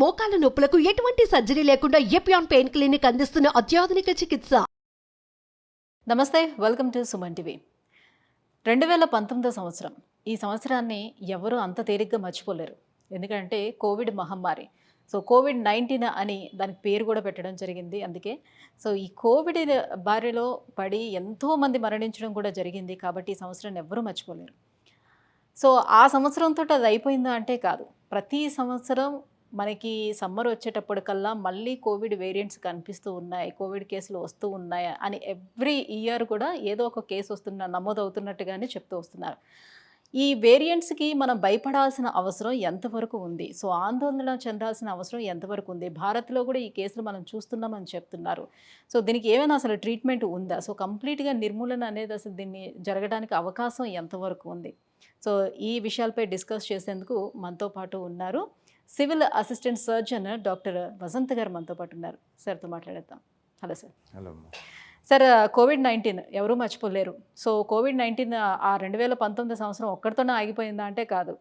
మోకాల నొప్పులకు ఎటువంటి సర్జరీ లేకుండా ఎపియాన్ పెయిన్ క్లినిక్ అందిస్తున్న అత్యాధునిక చికిత్స. నమస్తే, వెల్కమ్ టు సుమన్ టీవీ. 2019 సంవత్సరం, ఈ సంవత్సరాన్ని ఎవరు అంత తేలిగ్గా మర్చిపోలేరు. ఎందుకంటే కోవిడ్ మహమ్మారి. సో కోవిడ్-19 అని దానికి పేరు కూడా పెట్టడం జరిగింది. అందుకే ఈ కోవిడ్ బారిలో పడి ఎంతోమంది మరణించడం కూడా జరిగింది. కాబట్టి ఈ సంవత్సరాన్ని ఎవ్వరూ మర్చిపోలేరు. ఆ సంవత్సరంతో అది అయిపోయిందా అంటే కాదు. ప్రతి సంవత్సరం మనకి సమ్మర్ వచ్చేటప్పటికల్లా మళ్ళీ కోవిడ్ వేరియంట్స్ కనిపిస్తూ ఉన్నాయి, కోవిడ్ కేసులు వస్తూ ఉన్నాయి అని ఎవ్రీ ఇయర్ కూడా ఏదో ఒక కేసు నమోదవుతున్నట్టుగానే చెప్తూ వస్తున్నారు. ఈ వేరియంట్స్కి మనం భయపడాల్సిన అవసరం ఎంతవరకు ఉంది? ఆందోళన చెందాల్సిన అవసరం ఎంతవరకు ఉంది? భారత్లో కూడా ఈ కేసులు మనం చూస్తున్నామని చెప్తున్నారు. దీనికి ఏమైనా అసలు ట్రీట్మెంట్ ఉందా? కంప్లీట్గా నిర్మూలన అనేది అసలు దీన్ని జరగడానికి అవకాశం ఎంతవరకు ఉంది? ఈ విషయాలపై డిస్కస్ చేసేందుకు మనతో పాటు ఉన్నారు civil assistant surgeon doctor Vasant గారు మనతో పాటు ఉన్నారు. సార్తో మాట్లాడేద్దాం. Hello sir. హలో సార్, కోవిడ్-19 ఎవరూ మర్చిపోలేరు. కోవిడ్-19 ఆ 2019 సంవత్సరం ఒక్కడితోనే ఆగిపోయిందా అంటే కాదు.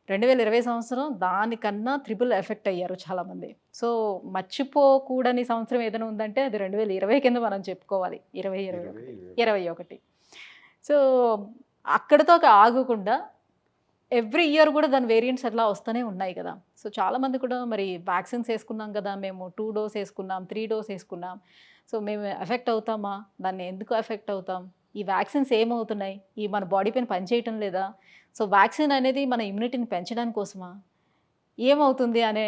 2020 సంవత్సరం దానికన్నా ట్రిపుల్ ఎఫెక్ట్ అయ్యారు చాలామంది. మర్చిపోకూడని సంవత్సరం ఏదైనా ఉందంటే అది 2020 కింద మనం చెప్పుకోవాలి. 2021. అక్కడితో ఆగకుండా ఎవ్రీ ఇయర్ కూడా దాని వేరియంట్స్ అట్లా వస్తూనే ఉన్నాయి కదా. చాలామంది కూడా మరి వ్యాక్సిన్స్ వేసుకున్నాం కదా, మేము 2 డోస్ వేసుకున్నాం, 3 డోస్ వేసుకున్నాం, మేము ఎఫెక్ట్ అవుతామా? దాన్ని ఎందుకు ఎఫెక్ట్ అవుతాం? ఈ వ్యాక్సిన్స్ ఏమవుతున్నాయి? ఈ మన బాడీ పైన పనిచేయటం లేదా? వ్యాక్సిన్ అనేది మన ఇమ్యూనిటీని పెంచడానికి కోసమా? ఏమవుతుంది అనే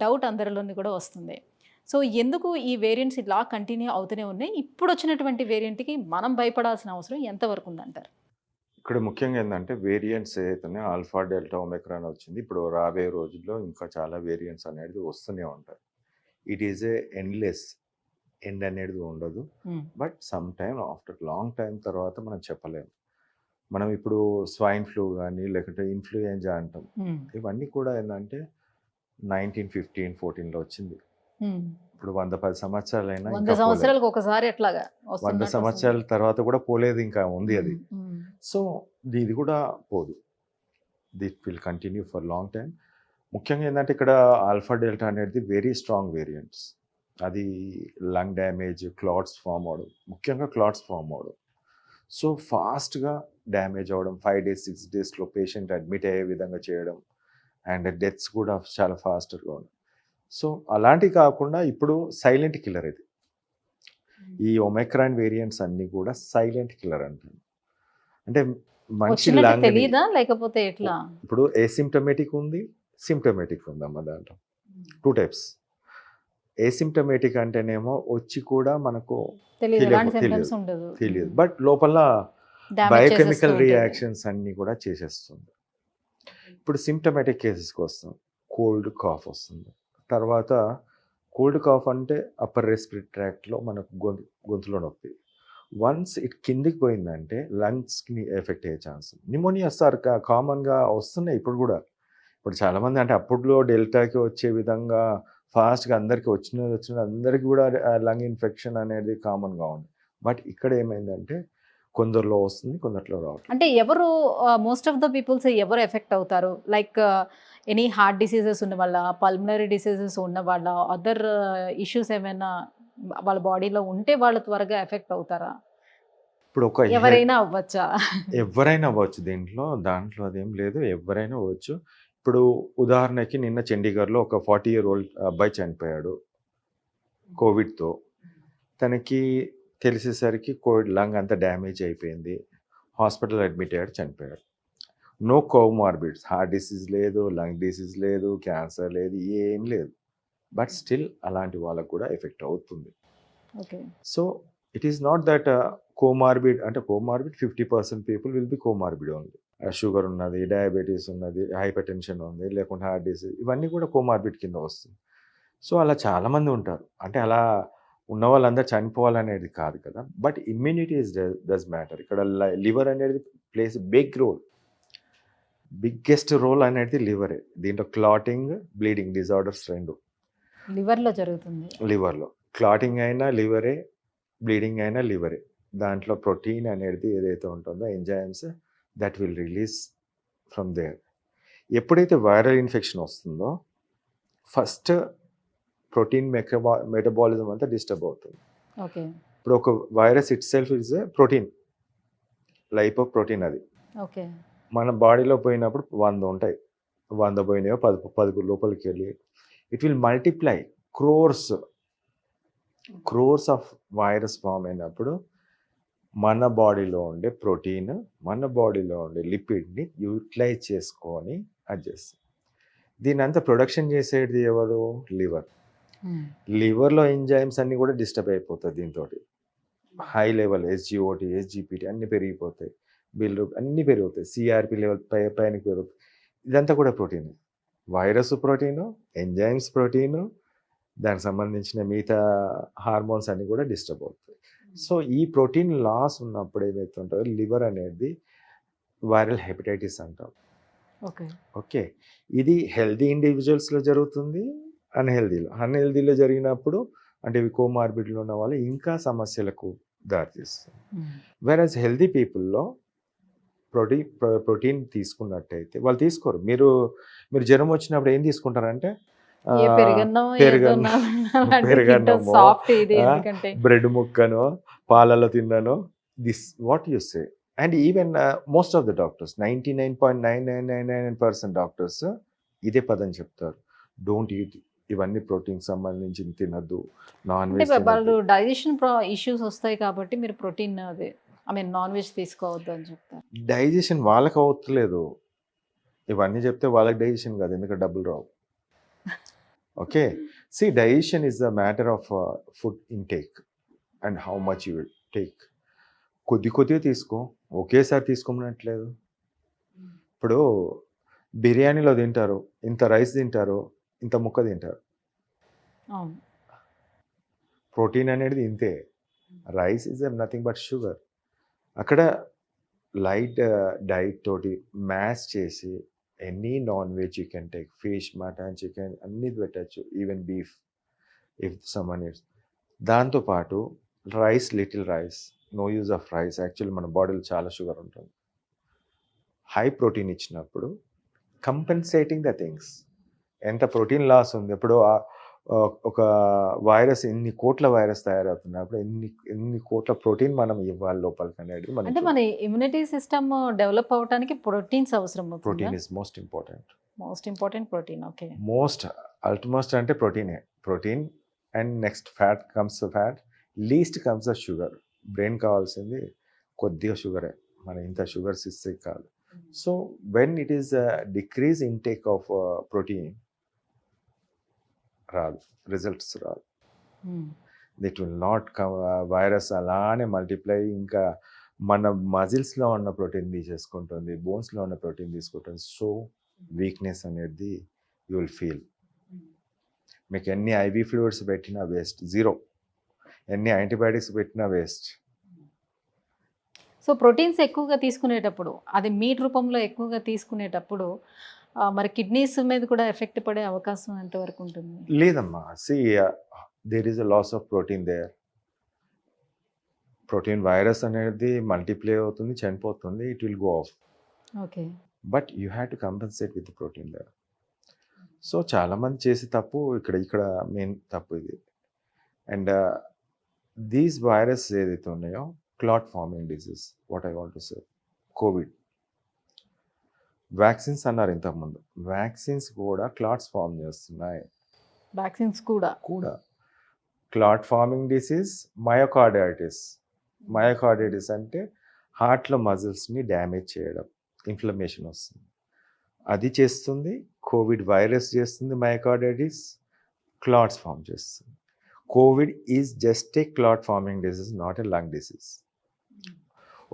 డౌట్ అందరిలోని కూడా వస్తుంది. ఎందుకు ఈ వేరియంట్స్ ఇలా కంటిన్యూ అవుతూనే ఉన్నాయి? ఇప్పుడు వచ్చినటువంటి వేరియంట్కి మనం భయపడాల్సిన అవసరం ఎంతవరకు ఉందంటారు? ఇక్కడ ముఖ్యంగా ఏంటంటే వేరియంట్స్ ఏదైతే ఆల్ఫా, డెల్టా, ఒమిక్రాన్ వచ్చింది. ఇప్పుడు రాబోయే రోజుల్లో ఇంకా చాలా వేరియంట్స్ అనేది వస్తూనే ఉంటాయి. ఇట్ ఈజ్ ఎండ్ అనేది ఉండదు. But some time after long time తర్వాత మనం చెప్పలేము. మనం ఇప్పుడు స్వైన్ ఫ్లూ కానీ లేకుంటే ఇన్ఫ్లుయెంజా అంటాం. ఇవన్నీ కూడా ఏంటంటే 1915-14లో వచ్చింది. ఇప్పుడు 110 సంవత్సరాలైనా 100 సంవత్సరాలకు ఒకసారి ఎట్లాగా 100 సంవత్సరాల తర్వాత కూడా పోలేదు, ఇంకా ఉంది అది. ఇది కూడా పోదు. That will continue for long time. ముఖ్యంగా ఏంటంటే ఇక్కడ ఆల్ఫా డెల్టా అనేది వెరీ స్ట్రాంగ్ వేరియంట్స్. అది లంగ్ డ్యామేజ్, క్లాట్స్ ఫామ్ అవడం, ముఖ్యంగా క్లాట్స్ ఫామ్ అవడం. ఫాస్ట్గా డ్యామేజ్ అవ్వడం, 5 days 6 daysలో పేషెంట్ అడ్మిట్ అయ్యే విధంగా చేయడం, అండ్ డెత్స్ కూడా చాలా ఫాస్ట్గా ఉండడం. అలాంటివి కాకుండా ఇప్పుడు సైలెంట్ కిల్లర్ ఇది. ఈ ఒమిక్రాన్ వేరియంట్స్ అన్నీ కూడా సైలెంట్ కిల్లర్ అంటారు. అంటే మంచి తెలీదా లేకపోతే ఎట్లా? ఇప్పుడు ఏసిమ్టమేటిక్ ఉంది, సిమ్టమేటిక్ ఉందమ్మా. దాంట్లో 2 types. ఏసిమ్టమేటిక్ అంటేనేమో వచ్చి కూడా మనకు తెలియదు, బట్ లోపల బయోకెమికల్ రియాక్షన్స్ అన్నీ కూడా చేసేస్తుంది. ఇప్పుడు సిమ్టమేటిక్ కేసెస్కి వస్తాం. కోల్డ్ కాఫ్ వస్తుంది. తర్వాత కోల్డ్ కాఫ్ అంటే అప్పర్ రెస్పిరేటరీ ట్రాక్ట్లో మనకు గొంతులో నొప్పి. వన్స్ ఇట్ కిందికి పోయిందంటే లంగ్స్కి ఎఫెక్ట్ అయ్యే ఛాన్స్. నిమోనియా సార్ కామన్గా వస్తున్నాయి ఇప్పుడు కూడా. ఇప్పుడు చాలామంది అంటే అప్పుడులో డెల్టాకి వచ్చే విధంగా ఫాస్ట్గా అందరికీ వచ్చిన అందరికీ కూడా లంగ్ ఇన్ఫెక్షన్ అనేది కామన్గా ఉంది. బట్ ఇక్కడ ఏమైందంటే కొందరిలో వస్తుంది, కొందరిలో రావట్లేదు. అంటే ఎవరు మోస్ట్ ఆఫ్ ద పీపుల్స్ ఎవరు ఎఫెక్ట్ అవుతారు? లైక్ ఎనీ హార్ట్ డిసీజెస్ ఉన్న వాళ్ళ, పల్మనరీ డిసీజెస్ ఉన్న వాళ్ళ, అదర్ ఇష్యూస్ ఏమైనా వాళ్ళ బాడీలో ఉంటే వాళ్ళు త్వరగా ఎఫెక్ట్ అవుతారా? ఇప్పుడు ఎవరైనా అవ్వచ్చా? ఎవరైనా అవ్వచ్చు. దాంట్లో అదేం లేదు, ఎవరైనా అవ్వచ్చు. ఇప్పుడు ఉదాహరణకి నిన్న చండీగఢ్లో ఒక 40-year-old అబ్బాయి చనిపోయాడు కోవిడ్తో. తనకి తెలిసేసరికి కోవిడ్ లంగ్ అంతా డ్యామేజ్ అయిపోయింది, హాస్పిటల్ అడ్మిట్ అయ్యాడు, చనిపోయాడు. నో కోమార్బిడ్స్, హార్ట్ డిసీజ్ లేదు, లంగ్ డిసీజ్ లేదు, క్యాన్సర్ లేదు, ఏం లేదు. బట్ స్టిల్ అలాంటి వాళ్ళకు కూడా ఎఫెక్ట్ అవుతుంది. It is not that comorbid అంటే comorbid 50% people will be comorbid only. Sugar ఉన్నది, డయాబెటీస్ ఉన్నది, హైపర్ టెన్షన్ ఉంది, లేకుంటే హార్ట్ డిసీజ్, ఇవన్నీ కూడా కోమార్బిడ్ కింద వస్తుంది. అలా చాలామంది ఉంటారు. అంటే అలా ఉన్న వాళ్ళందరూ చనిపోవాలనేది కాదు కదా. But immunity does matter. ఇక్కడ లివర్ అనేది ప్లేస్ బిగ్గెస్ట్ రోల్ అనేది లివరే. దీంట్లో క్లాటింగ్, బ్లీడింగ్ డిజార్డర్స్ 2 లివర్లో జరుగుతుంది. లివర్లో క్లాటింగ్ అయినా లివరే, బ్లీడింగ్ అయినా లివరే. దాంట్లో ప్రోటీన్ అనేది ఏదైతే ఉంటుందో enzymes that will release from there. ఎప్పుడైతే వైరల్ ఇన్ఫెక్షన్ వస్తుందో ఫస్ట్ ప్రోటీన్ మెటబాలిజం అంతా డిస్టర్బ్ అవుతుంది. ఓకే. ఇప్పుడు ఒక virus itself is a protein, lipoprotein. అది ఓకే. మన బాడీలో పోయినప్పుడు 100 ఉంటాయి, 100 పోయినాయో 10 లోపలికి వెళ్ళి it will multiply crores of virus form అయినప్పుడు మన బాడీలో ఉండే ప్రోటీన్, మన బాడీలో ఉండే లిపిడ్ని యూటిలైజ్ చేసుకొని అది చేస్తుంది. దీని అంతా ప్రొడక్షన్ చేసేది ఎవరు? లివర్. లివర్లో ఎంజైమ్స్ అన్నీ కూడా డిస్టర్బ్ అయిపోతాయి. దీంతో హై లెవెల్ ఎస్జిఓటి, ఎస్జిపిటి అన్నీ పెరిగిపోతాయి, బిల్ అన్నీ పెరిగిపోతాయి, సిఆర్పి లెవెల్ పైనకి పెరుగుతాయి. ఇదంతా కూడా protein. Virus protein, enzymes protein, దానికి సంబంధించిన మిగతా హార్మోన్స్ అన్నీ కూడా డిస్టర్బ్ అవుతాయి. సో ఈ ప్రోటీన్ లాస్ ఉన్నప్పుడు ఏదైతే ఉంటుందో లివర్ అనేది వైరల్ హెపటైటిస్ అంటాం. ఓకే. ఓకే, ఇది హెల్దీ ఇండివిజువల్స్లో జరుగుతుంది, అన్హెల్దీలో జరిగినప్పుడు అంటే ఇవి కోమార్బిడ్లో ఉన్న వాళ్ళు ఇంకా సమస్యలకు దారితీస్తుంది. వేరస్ హెల్దీ పీపుల్లో ప్రోటీన్ తీసుకున్నట్టయితే వాళ్ళు తీసుకోరు. మీరు జ్వరం వచ్చినప్పుడు ఏం తీసుకుంటారంటే బ్రెడ్ ముక్కనో పాలలో తిన్నానో, this what you say. And even most of the doctors 99.9999% doctors ఇదే పదం చెప్తారు, డోంట్ ఈట్ ఇవన్నీ ప్రోటీన్ సంబంధించి తినద్దు, నాన్ వెజ్. వాళ్ళు డైజెషన్ ఇష్యూస్ వస్తాయి కాబట్టి మీరు ప్రోటీన్ అదే నాన్ వెజ్ తీసుకోవద్దు అని చెప్తారు. డైజెషన్ వాళ్ళకి అవుతలేదు, ఇవన్నీ చెప్తే వాళ్ళకి డైజెషన్ కాదు, ఎందుకంటే డబ్బులు రావు. Okay, see digestion is the matter of food intake and how much you will take. కొద్దిగా తీసుకో, ఒకేసారి తీసుకోమనట్లేదు. ఇప్పుడు బిర్యానీలో తింటారు, ఇంత రైస్ తింటారు, ఇంత ముక్క తింటారు. ప్రోటీన్ అనేది ఇంతే, rice is nothing but sugar. అక్కడ లైట్ డైట్ తోటి మ్యాష్ చేసి any non veg you can take, fish, mutton, chicken అన్నీ పెట్టచ్చు, even beef if someone eats. దాంతోపాటు rice, little rice, no use of rice. Actually మన బాడీలో చాలా షుగర్ ఉంటుంది. హై ప్రోటీన్ ఇచ్చినప్పుడు కంపెన్సేటింగ్ ద థింగ్స్. ఎంత ప్రోటీన్ లాస్ ఉంది, ఇప్పుడు ఒక వైరస్ ఎన్ని కోట్ల వైరస్ తయారవుతున్నప్పుడు ఎన్ని కోట్ల ప్రోటీన్ మనం ఇవ్వాలి లోపలికి అనేది అంటే మన ఇమ్యూనిటీ సిస్టమ్ డెవలప్ అవడానికి ప్రోటీన్స్ అవసరం. Protein is most important protein. Okay, almost అంటే protein and next fat comes fat, least comes the sugar. Brain కావాల్సింది కొద్దిగా షుగరే, మన ఇంత షుగర్స్ ఇస్తే కాదు. So when it is decrease intake of protein రాదు, రిజల్ట్స్ రాదు. That will not come. Virus అలానే మల్టిప్లై, ఇంకా మన మజిల్స్లో ఉన్న ప్రోటీన్ తీసేసుకుంటుంది, బోన్స్లో ఉన్న ప్రోటీన్ తీసుకుంటుంది. సో వీక్నెస్ అనేది యూ విల్ ఫీల్. మీకు ఎన్ని ఐవీ ఫ్లూయిడ్స్ పెట్టినా వేస్ట్, జీరో. ఎన్ని యాంటీబయాటిక్స్ పెట్టినా వేస్ట్. సో ప్రోటీన్స్ ఎక్కువగా తీసుకునేటప్పుడు, అది మీట్ రూపంలో ఎక్కువగా తీసుకునేటప్పుడు మరి కిడ్నీస్ మీద కూడా ఎఫెక్ట్ పడే అవకాశం ఎంతవరకు ఉంటుంది? లేదమ్మా, see there is a loss of protein there. Protein virus అనేది మల్టిప్లై అవుతుంది, చనిపోతుంది, it will go off. Okay, but you have to compensate with protein there. So చాలామంది చేసే తప్పు ఇక్కడ మెయిన్ తప్పు ఇది. అండ్ దీస్ వైరస్ ఏదైతే ఉన్నాయో, clot farming disease, what I want to say, Covid vaccines అన్నారు ఇంతకుముందు, వ్యాక్సిన్స్ కూడా క్లాట్స్ ఫామ్ చేస్తున్నాయి. వ్యాక్సిన్స్ కూడా క్లాట్ ఫార్మింగ్ డిసీజ్, మయోకార్డైటిస్ అంటే హార్ట్లో మజిల్స్ని డ్యామేజ్ చేయడం, ఇన్ఫ్లమేషన్ వస్తుంది, అది చేస్తుంది. కోవిడ్ వైరస్ చేస్తుంది మయోకార్డైటిస్, క్లాట్స్ ఫామ్ చేస్తుంది. Covid is just a clot farming disease, not a lung disease.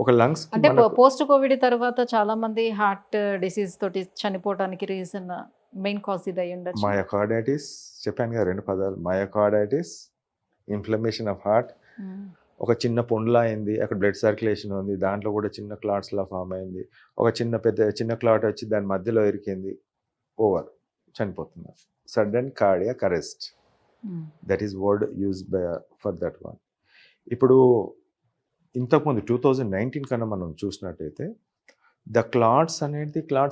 ఒక లంగ్స్ అంటే పోస్ట్ కోవిడ్ తర్వాత చాలా మంది హార్ట్ డిసీజ్ తోటి చనిపోవడానికి రీజన్ మెయిన్ కాజ్ ఇది అయి ఉండొచ్చు. మయోకార్డైటిస్ చెప్పాను కదా, 2 పదాలు, మయోకార్డైటిస్, ఇన్ఫ్లమేషన్ ఆఫ్ హార్ట్. ఒక చిన్న పుండ్లా అయింది, అక్కడ బ్లడ్ సర్క్యులేషన్ ఉంది, దాంట్లో కూడా చిన్న క్లాట్స్లా ఫామ్ అయింది. ఒక చిన్న క్లాట్ వచ్చి దాని మధ్యలో ఇరికింది, ఓవర్, చనిపోతున్నారు. Sudden cardiac arrest, that is word use for that one. ఇప్పుడు ఇంతకుముందు 2019 కన్నా మనం చూసినట్టయితే ద క్లాట్స్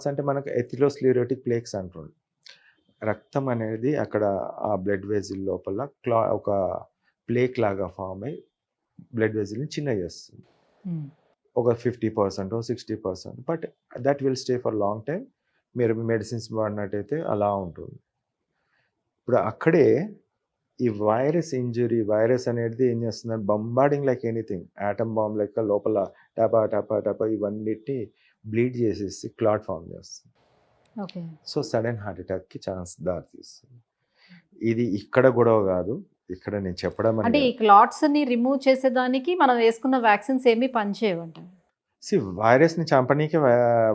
అంటే మనకు ఎథిరోస్క్లెరోటిక్ ప్లేక్స్ అంటుండే. రక్తం అనేది అక్కడ ఆ బ్లడ్ వెజిల్ లోపల ఒక ప్లేక్ లాగా ఫామ్ అయ్యి బ్లడ్ వెజిల్ని చిన్న చేస్తుంది. ఒక 50% 60%, but that will stay for long time. మీరు మెడిసిన్స్ వాడినట్టయితే అలా ఉంటుంది. ఇప్పుడు అక్కడే ఈ వైరస్ ఇంజురీ, వైరస్ అనేది ఏం చేస్తుంది, bombarding like anything, atom bomb లెక్క లోపల టపా టపా టపా ఇవన్నిటిని బ్లీడ్ చేసేసి క్లాట్ ఫామ్ చేస్తుంది. ఓకే. సో సడన్ హార్ట్ అటాక్కి ఛాన్స్ దారితీస్తుంది. ఇది ఇక్కడ గొడవ కాదు, ఇక్కడ నేను చెప్పడం అంటే అని ఈ క్లాట్స్ ని రిమూవ్ చేసేదానికి మనం వేసుకున్న వ్యాక్సిన్స్ ఏమీ పనిచేయవంట. వైరస్ని చంపనీకి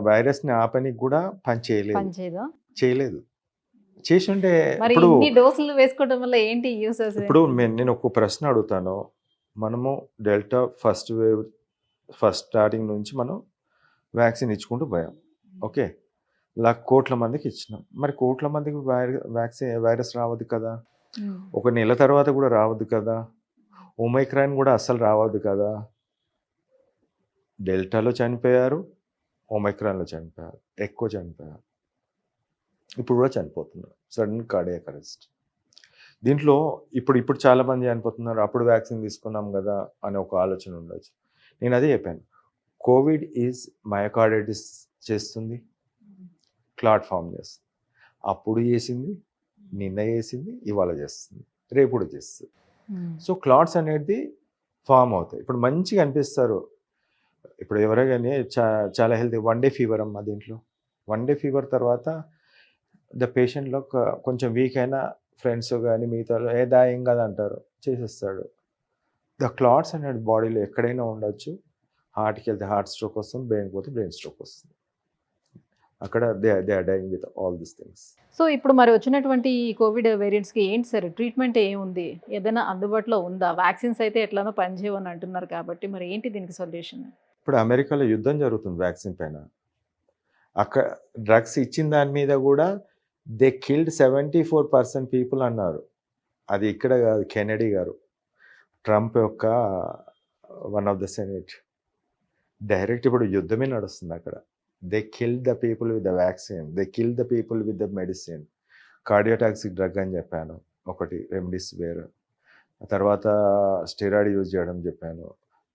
వైరస్ని ఆపనీకి కూడా పని పనిచేయదా? చేయలేదు. చేసి ఉంటే మరి ఇప్పుడు ఇన్ని డోసులు వేసుకోవడం వల్ల ఏంటి యూసెస్? ఇప్పుడు నేను ఒక ప్రశ్న అడుగుతాను. మనము డెల్టా ఫస్ట్ వేవ్ స్టార్టింగ్ నుంచి మనం వ్యాక్సిన్ ఇచ్చుకుంటూ పోయాం. ఓకే, కోట్ల మందికి ఇచ్చినాం. మరి కోట్ల మందికి వైరస్ రావద్దు కదా, ఒక నెల తర్వాత కూడా రావద్దు కదా, ఒమైక్రాన్ కూడా అస్సలు రావద్దు కదా. డెల్టాలో చనిపోయారు, ఒమైక్రాన్లో చనిపోయారు, ఎక్కువ చనిపోయారు, ఇప్పుడు కూడా చనిపోతున్నారు, సడన్ కార్డియాక్ అరెస్ట్. దీంట్లో ఇప్పుడు చాలామంది చనిపోతున్నారు, అప్పుడు వ్యాక్సిన్ తీసుకున్నాం కదా అనే ఒక ఆలోచన ఉండొచ్చు. నేను అదే చెప్పాను, కోవిడ్ ఈజ్ మయోకార్డైటిస్ చేస్తుంది, క్లాట్ ఫామ్ చేస్తుంది. అప్పుడు చేసింది, నిన్న చేసింది, ఇవాళ చేస్తుంది, రేపు కూడా చేస్తుంది. సో క్లాట్స్ అనేది ఫామ్ అవుతాయి. ఇప్పుడు మంచిగా అనిపిస్తారు. ఇప్పుడు ఎవరైనా చాలా హెల్తీ, 1 డే ఫీవర్ అమ్మ, దీంట్లో 1 డే ఫీవర్ తర్వాత ద పేషెంట్లో కొంచెం వీక్ అయినా ఫ్రెండ్స్ కానీ మిగతా ఏం కదా అంటారు, చేసేస్తాడు. ద క్లాట్స్ అనేది బాడీలో ఎక్కడైనా ఉండొచ్చు. హార్ట్కి వెళ్తే హార్ట్ స్ట్రోక్ వస్తుంది, బ్రెయిన్కి పోతే బ్రెయిన్ స్ట్రోక్ వస్తుంది. అక్కడ they are dying with all these things. So ఇప్పుడు మరి వచ్చినటువంటి ఈ కోవిడ్ వేరియంట్స్కి ఏంటి సార్ ట్రీట్మెంట్ ఏముంది? ఏదైనా అందుబాటులో ఉందా? వ్యాక్సిన్స్ అయితే ఎట్లానో పనిచేయవని అంటున్నారు కాబట్టి మరి ఏంటి దీనికి సొల్యూషన్? ఇప్పుడు అమెరికాలో యుద్ధం జరుగుతుంది వ్యాక్సిన్ పైన. అక్కడ డ్రగ్స్ ఇచ్చిన దాని మీద కూడా దే కిల్డ్ 74% పీపుల్ అన్నారు. అది ఇక్కడ కాదు, కెనడీ గారు, ట్రంప్ యొక్క one of the senate direct. ఇప్పుడు యుద్ధమే నడుస్తుంది అక్కడ. They kill the people with the vaccine, they kill the people with the medicine. Cardiotoxic drug అని చెప్పాను ఒకటి, రెమ్డెసివిర్. తర్వాత స్టెరాయిడ్ యూజ్ చేయడం చెప్పాను.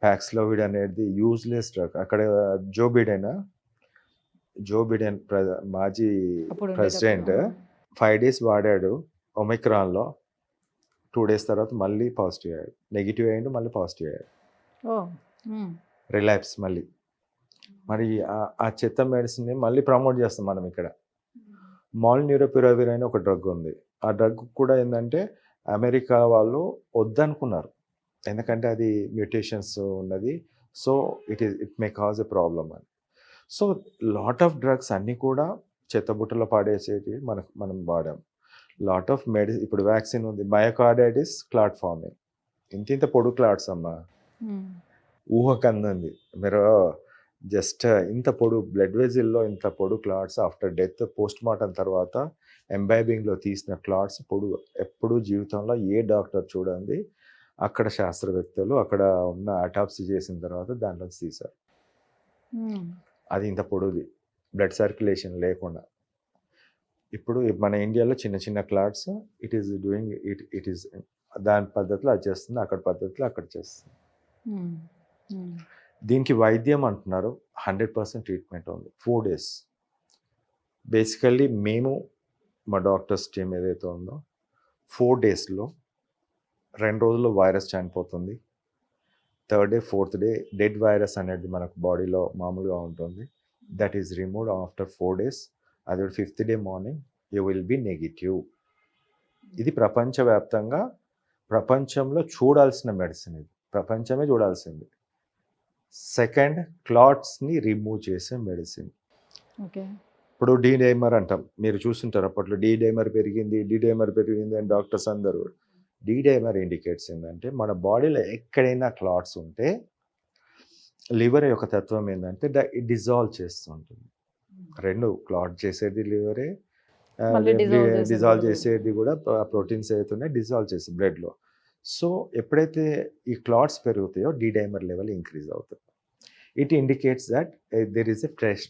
ప్యాక్స్లోవిడ్ అనేది యూజ్లెస్ డ్రగ్. అక్కడ జో బిడెన్ మాజీ ప్రెసిడెంట్ 5 days వాడాడు ఒమిక్రాన్లో. 2 days తర్వాత మళ్ళీ పాజిటివ్ అయ్యాడు, నెగిటివ్ అయ్యాడు, మళ్ళీ పాజిటివ్ అయ్యాడు, రిలాప్స్ మళ్ళీ. మరి ఆ చెత్త మెడిసిన్ని మళ్ళీ ప్రమోట్ చేస్తాం మనం ఇక్కడ. మాల్న్యూరోపిరవిర్ అని ఒక డ్రగ్ ఉంది. ఆ డ్రగ్ కూడా ఏంటంటే అమెరికా వాళ్ళు వద్దనుకున్నారు, ఎందుకంటే అది మ్యూటేషన్స్ ఉన్నది, so it may cause a problem అని. సో లాట్ ఆఫ్ డ్రగ్స్ అన్నీ కూడా చెత్తబుట్టలో పాడేసేవి మనం వాడాం. లాట్ ఆఫ్ ఇప్పుడు వ్యాక్సిన్ ఉంది, మయోకార్డైటిస్ క్లాట్ ఫార్మింగ్, ఇంత పొడు క్లాట్స్ అమ్మా, ఊహకందంది. మీరు జస్ట్ ఇంత పొడు బ్లడ్ వెజిల్లో ఇంత పొడు clots after death, post mortem తర్వాత ఎంబైబింగ్లో తీసిన క్లాట్స్ పొడు. ఎప్పుడూ జీవితంలో ఏ డాక్టర్ చూడండి, అక్కడ శాస్త్రవేత్తలు అక్కడ ఉన్న అటాప్సీ చేసిన తర్వాత దాంట్లో తీశారు. అది ఇంత పొడుది, బ్లడ్ సర్క్యులేషన్ లేకుండా. ఇప్పుడు మన ఇండియాలో చిన్న చిన్న క్లాట్స్, ఇట్ ఈస్ దాని పద్ధతిలో అది చేస్తుంది, అక్కడ పద్ధతిలో అక్కడ చేస్తుంది. దీనికి వైద్యం అంటున్నారు, 100% ట్రీట్మెంట్ ఉంది, 4 days. బేసికల్లీ మేము మా డాక్టర్స్ టీమ్ ఏదైతే ఉందో 4 daysలో 2 రోజుల్లో వైరస్ చనిపోతుంది. 3rd day 4th day dead virus అనేది మనకు బాడీలో మామూలుగా ఉంటుంది. That is removed after 4 days. అది 5th day morning you will be negative. ఇది ప్రపంచవ్యాప్తంగా, ప్రపంచంలో చూడాల్సిన మెడిసిన్, ఇది ప్రపంచమే చూడాల్సింది. సెకండ్, క్లాట్స్ని రిమూవ్ చేసే మెడిసిన్. ఓకే. ఇప్పుడు డైమర్ అంటాం, మీరు చూస్తుంటారు అప్పట్లో డైమర్ పెరిగింది అని డాక్టర్స్ అందరూ. డైమర్ ఇండికేట్స్ ఏంటంటే మన బాడీలో ఎక్కడైనా క్లాట్స్ ఉంటే లివర్ యొక్క తత్వం ఏంటంటే డిజాల్వ్ చేస్తూ ఉంటుంది. 2 క్లాట్ చేసేది లివరే, డిజాల్వ్ చేసేది కూడా ప్రోటీన్స్ అవుతున్నాయి, డిజాల్వ్ చేసి బ్లడ్లో. సో ఎప్పుడైతే ఈ క్లాట్స్ పెరుగుతాయో డైమర్ లెవెల్ ఇంక్రీజ్ అవుతుంది. It indicates that there is a fresh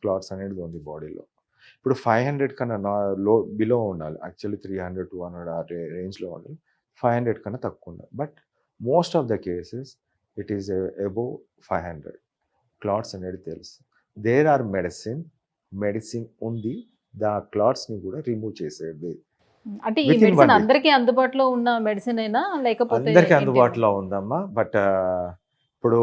clots అనేది ఉంది బాడీలో. ఇప్పుడు 500 కన్నా బిలో ఉండాలి. యాక్చువల్లీ 300, 200 ఆ రేంజ్‌లో ఉండాలి. 500 కన్నా తక్కువ ఉండాలి. But most of the cases it is above 500 clots అనేది తెలుసు. దేర్ ఆర్ మెడిసిన్ ఉంది. క్లాట్స్‌ని కూడా రిమూవ్ చేసేది. అంటే ఈ వితిన్ 1 మెడిసిన్ వీక్. అందరికీ అందుబాటులో ఉన్న మెడిసిన్ అయినా లేకపోతే అందరికీ ఏంటి? అందుబాటులో ఉందమ్మా. బట్ ఇప్పుడు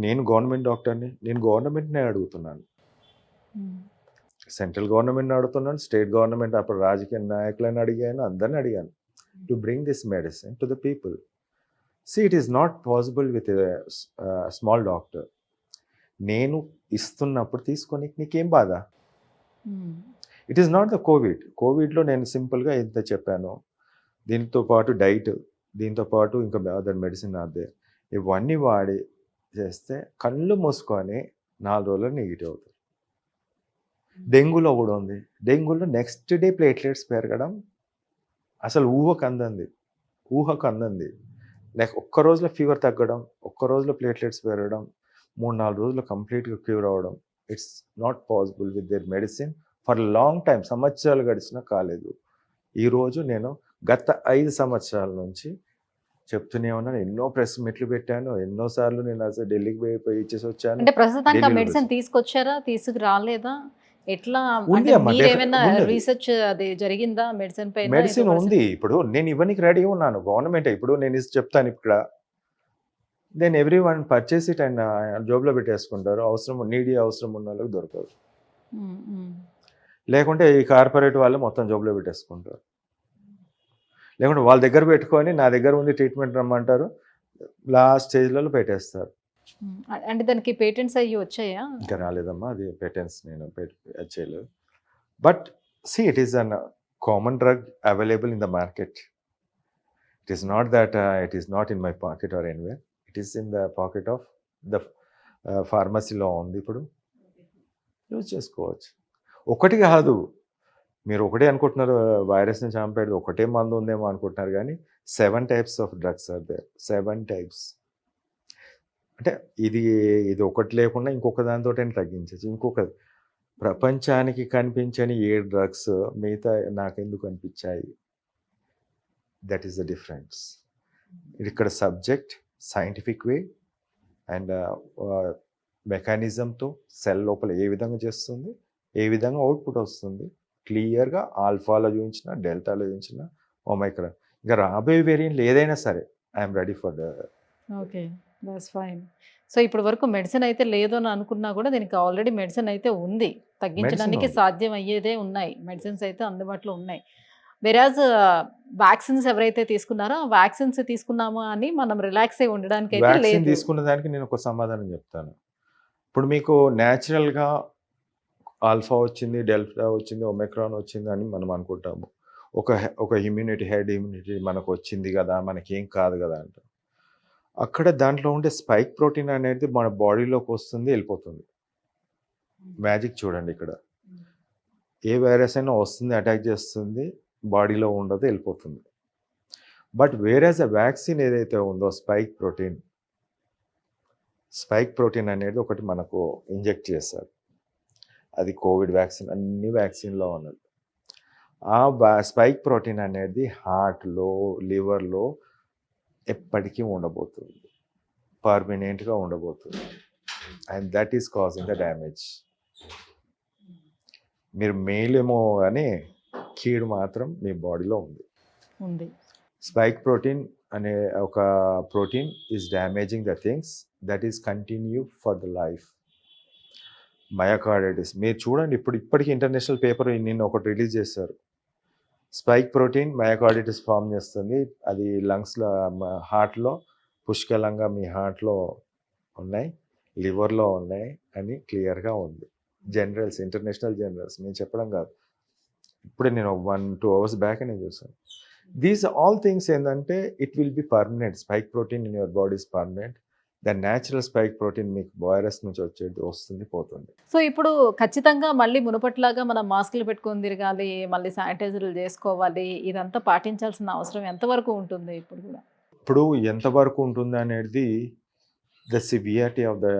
నేను గవర్నమెంట్ డాక్టర్‌ని. నేను గవర్నమెంట్‌నే అడుగుతున్నాను. ఉమ్, సెంట్రల్ గవర్నమెంట్‌ని అడుగుతున్నాను. స్టేట్ గవర్నమెంట్ అప్పుడు రాజకీయ నాయకులను అడిగాను. అందరిని అడిగాను. To bring this medicine to the people. It is not possible with small doctor. నేను ఇస్తున్నప్పుడు తీసుకొని నీకేం బాధ? ఉమ్, ఇట్ ఈస్ నాట్ ద కోవిడ్లో నేను సింపుల్గా ఎంత చెప్పాను. దీంతో పాటు డైట్, దీంతో పాటు ఇంకా అదర్ మెడిసిన్ అదే ఇవన్నీ వాడి చేస్తే కళ్ళు మూసుకొని 4 రోజుల్లో నెగిటివ్ అవుతుంది. డెంగ్యూలో కూడా ఉంది. డెంగ్యూలో నెక్స్ట్ డే ప్లేట్లెట్స్ పెరగడం అసలు ఊహకు అందంది. లైక్ ఒక్క రోజులో ఫీవర్ తగ్గడం, ఒక్క రోజులో ప్లేట్లెట్స్ పెరగడం, 3-4 రోజుల్లో కంప్లీట్గా క్యూర్ అవ్వడం. It's not possible with their medicine for long time. సంవత్సరాలు గడిచినా కాలేదు. ఈరోజు నేను గత 5 సంవత్సరాల నుంచి చెప్తూనే ఉన్నాను. ఎన్నో ప్రెస్ మీట్లు పెట్టాను. ఎన్నోసార్లు నేను అసలు ఢిల్లీకి పోయి ఇచ్చేసి వచ్చాను. అంటే ప్రస్తుతానికి ఆ ఢిల్లీలో మెడిసిన్ తీసుకొచ్చారా, తీసుకురాలేదా, ఎట్లా? ఉంది అంటే అమ్మా, మీరేమైనా ఉన్నది. రీసెర్చ్ అది జరిగిందా మెడిసిన్ పైన? మెడిసిన్ ఉంది. ఇప్పుడు నేను ఇవ్వనికి రెడీ ఉన్నాను. గవర్నమెంట్ ఇప్పుడు నేను చెప్తాను ఇక్కడ. Then every one purchase it and జోబులో పెట్టేసుకుంటారు. అవసరం ఉన్న వాళ్ళకి దొరకదు. లేకుంటే ఈ కార్పొరేట్ వాళ్ళు మొత్తం జోబులో పెట్టేసుకుంటారు. లేకుంటే వాళ్ళ దగ్గర పెట్టుకొని నా దగ్గర ఉంది ట్రీట్మెంట్ రమ్మంటారు. లాస్ట్ స్టేజ్లలో పెట్టేస్తారు. అంటే దానికి పేటెంట్స్ అయ్యి వచ్చాయా? ఇంకా రాలేదమ్మా, అది పేటెంట్స్ నేను చేయలేదు. But it is an common drug available in the market. It is not that it is not in my pocket or anywhere. It is in the pocket of the ఫార్మసీలో ఉంది. ఇప్పుడు use చేసుకోవచ్చు. ఒకటి కాదు, మీరు ఒకటే అనుకుంటున్నారు వైరస్ని చంపేది ఒకటే మందు ఉందేమో అనుకుంటున్నారు, కానీ 7 types of drugs are there. 7 types. అంటే ఇది ఒకటి లేకుండా ఇంకొక దానితో తగ్గించచ్చు. ఇంకొక ప్రపంచానికి కనిపించని 7 డ్రగ్స్ మిగతా నాకెందుకు కనిపించాయి? That is the difference. ఇక్కడ సబ్జెక్ట్ సైంటిఫిక్ వే అండ్ మెకానిజంతో సెల్ లోపల ఏ విధంగా చేస్తుంది, ఏ విధంగా అవుట్పుట్ వస్తుంది క్లియర్గా ఆల్ఫాలో చూపించిన, డెల్టాలో చూపించిన, ఒమైక్రాన్. ఇంకా రాబోయే వేరియంట్లు ఏదైనా సరే I'm ready for the. Okay, that's fine. So ఇప్పటి వరకు మెడిసిన్ అయితే లేదు అని అనుకున్నా కూడా దీనికి ఆల్రెడీ మెడిసిన్ అయితే ఉంది. తగ్గించడానికి ఉంది. సాధ్యం అయ్యేదే ఉన్నాయి. మెడిసిన్స్ అయితే అందుబాటులో ఉన్నాయి. వెరాజ్ వ్యాక్సిన్స్ ఎవరైతే తీసుకున్నారో ఆ వ్యాక్సిన్స్ తీసుకున్నామా అని మనం రిలాక్స్ అయి ఉండడానికి అయితే వ్యాక్సిన్ లేదు. తీసుకున్న దానికి నేను ఒక సమాధానం చెప్తాను. ఇప్పుడు మీకు న్యాచురల్గా ఆల్ఫా వచ్చింది, డెల్టా వచ్చింది, ఒమైక్రాన్ వచ్చింది అని మనం అనుకుంటాము. ఒక హెడ్ ఇమ్యూనిటీ మనకు వచ్చింది కదా, మనకేం కాదు కదా అంట. అక్కడ దాంట్లో ఉండే స్పైక్ ప్రోటీన్ అనేది మన బాడీలోకి వస్తుంది, వెళ్ళిపోతుంది. మ్యాజిక్ చూడండి ఇక్కడ. ఏ వైరస్ అయినా వస్తుంది, అటాక్ చేస్తుంది, బాడీలో ఉండదు, వెళ్ళిపోతుంది. బట్ వేరేస్ a వ్యాక్సిన్ ఏదైతే ఉందో స్పైక్ ప్రోటీన్ అనేది ఒకటి మనకు ఇంజెక్ట్ చేస్తారు. అది కోవిడ్ వ్యాక్సిన్, అన్ని వ్యాక్సిన్లో ఉన్నది. ఆ స్పైక్ ప్రోటీన్ అనేది హార్ట్లో, లివర్లో ఎప్పటికీ ఉండబోతుంది, పర్మనెంట్గా ఉండబోతుంది. And that is causing the damage. మీరు మేలేమో కానీ కీడు మాత్రం మీ బాడీలో ఉంది. స్పైక్ ప్రోటీన్ అనే ఒక protein is damaging the things that is continue for the life. Myocarditis మీరు చూడండి, ఇప్పటికీ ఇంటర్నేషనల్ పేపర్ నిన్న ఒకటి రిలీజ్ చేశారు. స్పైక్ ప్రోటీన్ మయోకార్డైటిస్ ఫామ్ చేస్తుంది. అది లంగ్స్లో, హార్ట్లో పుష్కలంగా మీ హార్ట్లో ఉన్నాయి, లివర్లో ఉన్నాయి అని క్లియర్గా ఉంది. జనరల్స్, ఇంటర్నేషనల్ జనరల్స్, నేను చెప్పడం కాదు. ఇప్పుడే నేను 1-2 hours బ్యాక్ నేను చూసాను. దీస్ ఆల్ థింగ్స్ ఏంటంటే it will B permanent. Spike protein in your body is permanent. The natural spike protein మీకు వైరస్ నుంచి వచ్చేది వస్తుంది, పోతుంది. సో ఇప్పుడు ఖచ్చితంగా మళ్ళీ మునుపట్లాగా మనం మాస్కులు పెట్టుకొని తిరగాలి, మళ్ళీ శానిటైజర్లు చేసుకోవాలి, ఇదంతా పాటించాల్సిన అవసరం ఎంతవరకు ఉంటుంది ఇప్పుడు కూడా? ఇప్పుడు ఎంతవరకు ఉంటుంది అనేది the severity of the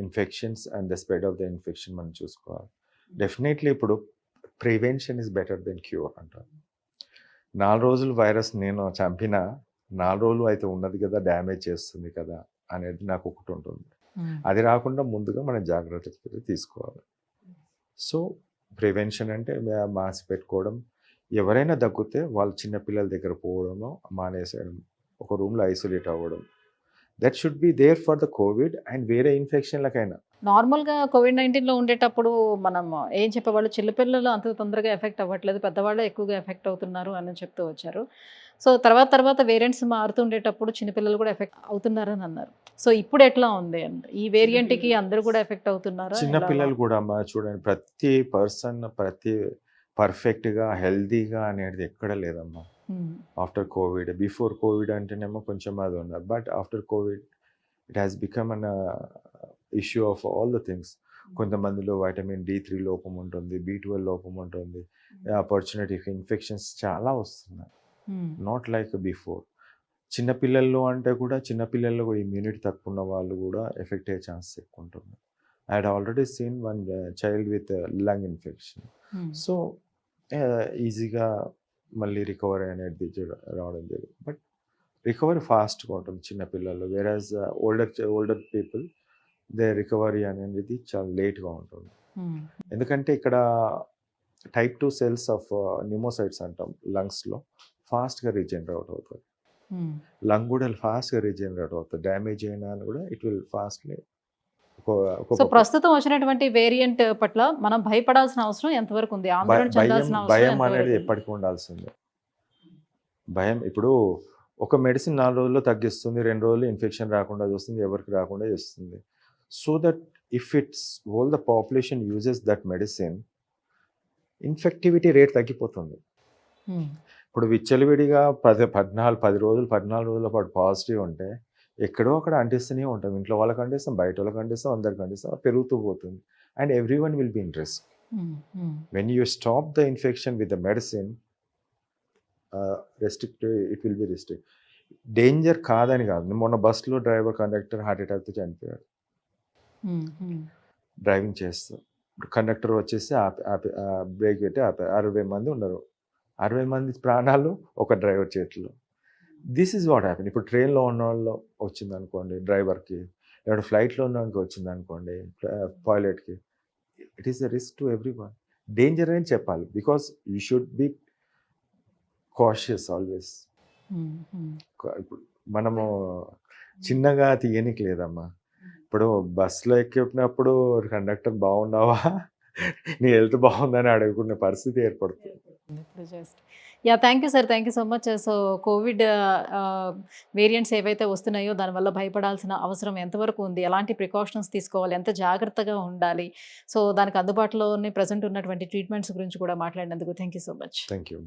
infections and the spread of the infection మనం చూసుకోవాలి. డెఫినెట్లీ ఇప్పుడు prevention is better than cure అంటారు. 4 రోజులు వైరస్ నేను చంపినా 4 రోజులు అయితే ఉన్నది కదా, డ్యామేజ్ చేస్తుంది కదా అనేది నాకు ఒకటి ఉంటుంది. అది రాకుండా ముందుగా మనం జాగ్రత్తలు తీసుకోవాలి. సో ప్రివెన్షన్ అంటే మాస్క్ పెట్టుకోవడం, ఎవరైనా దగ్గితే వాళ్ళు చిన్న పిల్లల దగ్గర పోవడము మానేసేయడం, ఒక రూమ్లో ఐసోలేట్ అవ్వడం, that should be there for the COVID and వేరే ఇన్ఫెక్షన్లకైనా. నార్మల్గా కోవిడ్-19లో ఉండేటప్పుడు మనం ఏం చెప్పేవాళ్ళు, చిన్నపిల్లలు అంత తొందరగా ఎఫెక్ట్ అవ్వట్లేదు, పెద్దవాళ్ళే ఎక్కువగా ఎఫెక్ట్ అవుతున్నారు అని చెప్తూ వచ్చారు. సో తర్వాత వేరియంట్స్ మారుతుండేటప్పుడు చిన్నపిల్లలు కూడా ఎఫెక్ట్ అవుతున్నారని అన్నారు. సో ఇప్పుడు ఎట్లా ఉంది అంటే ఈ వేరియంట్కి అందరూ కూడా ఎఫెక్ట్ అవుతున్నారా? చిన్న పిల్లలు కూడా అమ్మా చూడండి, ప్రతి పర్సన్ పర్ఫెక్ట్గా హెల్తీగా అనేది ఎక్కడ లేదమ్మా. ఆఫ్టర్ కోవిడ్, బిఫోర్ కోవిడ్ అంటేనేమో కొంచెం అది ఉన్నది, but after Covid it has become an issue of all the things. కొంతమందిలో వైటమిన్ D3 లోపం ఉంటుంది, B12 లోపం ఉంటుంది, ఆపర్చునిటీ ఇన్ఫెక్షన్స్ చాలా వస్తున్నాయి, నాట్ లైక్ బిఫోర్. చిన్నపిల్లల్లో అంటే కూడా చిన్నపిల్లల్లో కూడా ఇమ్యూనిటీ తక్కువ ఉన్న వాళ్ళు కూడా ఎఫెక్ట్ అయ్యే ఛాన్సెస్ ఎక్కువ ఉంటుంది. I had already scene one child with lung infection. So ఈజీగా మళ్ళీ రికవరీ అనేది రావడం జరిగింది, బట్ రికవరీ ఫాస్ట్గా ఉంటుంది చిన్నపిల్లల్లో. వేరాజ్ ఓల్డర్ పీపుల్ దే రికవరీ అనేది చాలా లేట్గా ఉంటుంది. ఎందుకంటే ఇక్కడ type 2 సెల్స్ ఆఫ్ న్యూమోసైట్స్ అంటాం లంగ్స్లో, ఫాస్ట్గా రీజనరేట్ అవుతుంది. లంగ్ కూడా ఫాస్ట్గా రీజనరేట్ అవుతుంది, డ్యామేజ్ అయినా కూడా ఇట్ విల్ ఫాస్ట్లీ. సో ప్రస్తుతం వచ్చినటువంటి వేరియంట్ పట్ల మనం భయపడాల్సిన అవసరం ఎంతవరకు ఉంది? ఆందోళన చెందాల్సిన అవసరం భయం ఎంతవరకు అనేది ఉంది? ఎప్పటికీ ఉండాల్సిందే. భయం ఇప్పుడు ఒక మెడిసిన్ 4 రోజుల్లో తగ్గిస్తుంది, 2 రోజులు ఇన్ఫెక్షన్ రాకుండా చూస్తుంది, ఎవరికి రాకుండా చేస్తుంది. So that if it's whole the population uses that medicine, infectivity rate తగ్గిపోతుంది. ఇప్పుడు విచ్చలవిడిగా 10 రోజుల పాటు పాజిటివ్ ఉంటే ఎక్కడో అక్కడ అంటిస్తూనే ఉంటాం, ఇంట్లో వాళ్ళకి అంటిస్తాం, బయట వాళ్ళకి అంటిస్తాం, అందరికి అంటిస్తాం, పెరుగుతూ పోతుంది. And every one will be in risk. When you stop the infection with the medicine, it will be restrict. Danger కాదని కాదు, మొన్న బస్సులో డ్రైవర్ కండక్టర్ హార్ట్ అటాక్తో చనిపోయాడు డ్రైవింగ్ చేస్తూ. కండక్టర్ వచ్చేసి బ్రేక్ పెట్టి ఆపారు. 60 మంది ఉన్నారు, 60 మంది ప్రాణాలు ఒక డ్రైవర్ చేతిలో. This is what happen. ఇప్పుడు ట్రైన్లో ఉన్న వాళ్ళు వచ్చింది అనుకోండి డ్రైవర్కి, లేదా ఫ్లైట్లో ఉన్న వాళ్ళకి వచ్చింది అనుకోండి పైలట్కి, it is the risk to everyone. Danger అని చెప్పాలి, because you should be cautious always. ఇప్పుడు మనము చిన్నగా తీయనికి లేదమ్మా. ఇప్పుడు బస్సులో ఎక్కినప్పుడు కండక్టర్ బాగున్నావా, నీ హెల్త్ బాగుందని అడుగుకునే పరిస్థితి ఏర్పడుతుంది. Thank you sir, thank you so much. So Covid variants ఏవైతే వస్తున్నాయో దానివల్ల భయపడాల్సిన అవసరం ఎంతవరకు ఉంది, ఎలాంటి ప్రికాషన్స్ తీసుకోవాలి, ఎంత జాగ్రత్తగా ఉండాలి, సో దానికి అందుబాటులోనే ప్రజెంట్ ఉన్నటువంటి ట్రీట్మెంట్స్ గురించి కూడా మాట్లాడినందుకు thank you so much. Thank you.